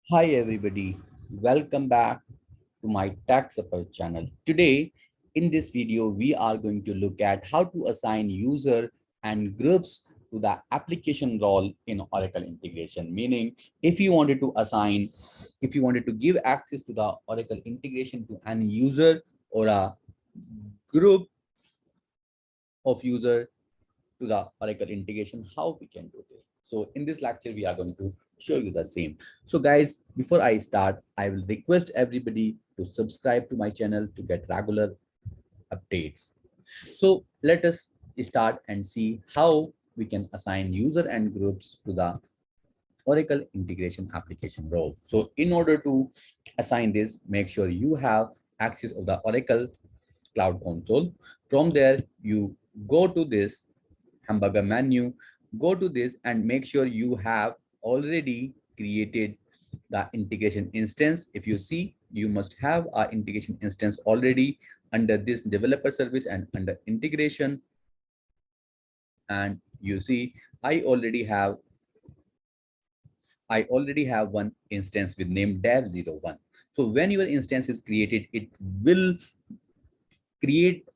Hi everybody, welcome back to my TechSupper channel. Today in this video we are going to look at how to assign user and groups to the application role in Oracle integration. Meaning if you wanted to give access to the Oracle integration to any user or a group of user to the Oracle integration, how we can do this. So in this lecture, we are going to show you the same. So guys, before I start, I will request everybody to subscribe to my channel to get regular updates. So let us start and see how we can assign user and groups to the Oracle integration application role. So in order to assign this, make sure you have access of the Oracle Cloud Console. From there, you go to this hamburger menu, go to this and make sure you have already created the integration instance. If you see, you must have our integration instance already under this developer service and under integration. And you see, I already have one instance with name dev01. So when your instance is created, it will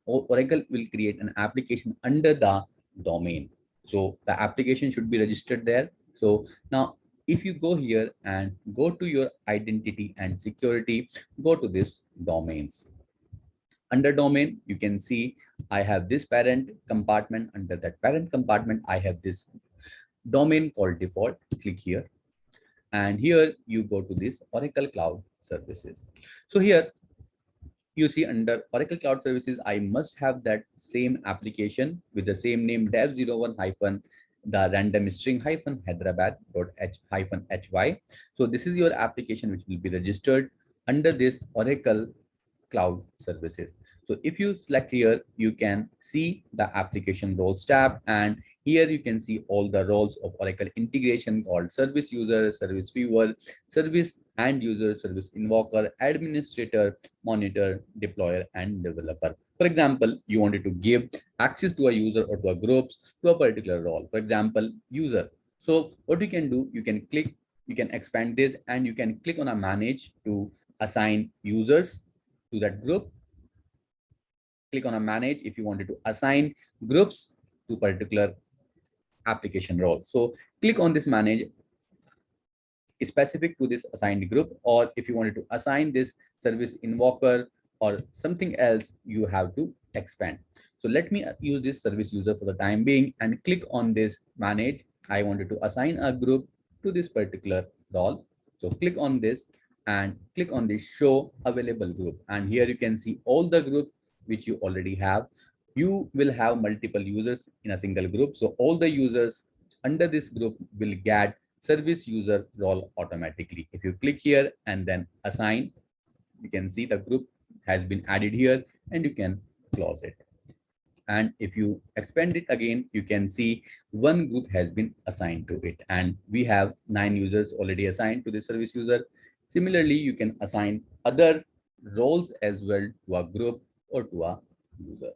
Oracle will create an application under the domain. So the application should be registered there. So now if you go here and go to your identity and security, go to this domains. Under domain, you can see I have this parent compartment. Under that parent compartment, I have this domain called default. Click here. And here you go to this Oracle Cloud Services. So here you see under Oracle Cloud Services, I must have that same application with the same name dev01 hyphen the random string hyphen Hyderabad dot h hyphen hy. So this is your application which will be registered under this Oracle Cloud Services. So if you select here, you can see the application roles tab, and here you can see all the roles of Oracle integration called service user, service viewer, service and user, service invoker, administrator, monitor, deployer, and developer. For example, you wanted to give access to a user or to a groups to a particular role. For example, user. So what you can do, you can expand this and you can click on a manage to assign users to that group. Click on a manage if you wanted to assign groups to particular application role. So click on this manage specific to this assigned group, or if you wanted to assign this service invoker or something else, you have to expand. So let me use this service user for the time being and click on this manage. I wanted to assign a group to this particular role. So click on this and click on this show available group. And here you can see all the groups which you already have. You will have multiple users in a single group. So all the users under this group will get service user role automatically. If you click here and then assign, you can see the group has been added here and you can close it. And if you expand it again, you can see one group has been assigned to it. And we have 9 users already assigned to the service user. Similarly, you can assign other roles as well to a group or to a user.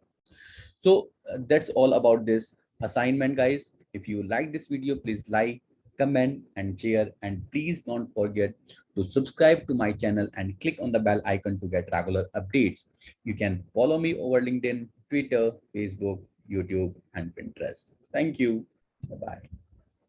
So that's all about this assignment, guys. If you like this video, please like, comment, and share. And please don't forget to subscribe to my channel and click on the bell icon to get regular updates. You can follow me over LinkedIn, Twitter, Facebook, YouTube, and Pinterest. Thank you. Bye-bye.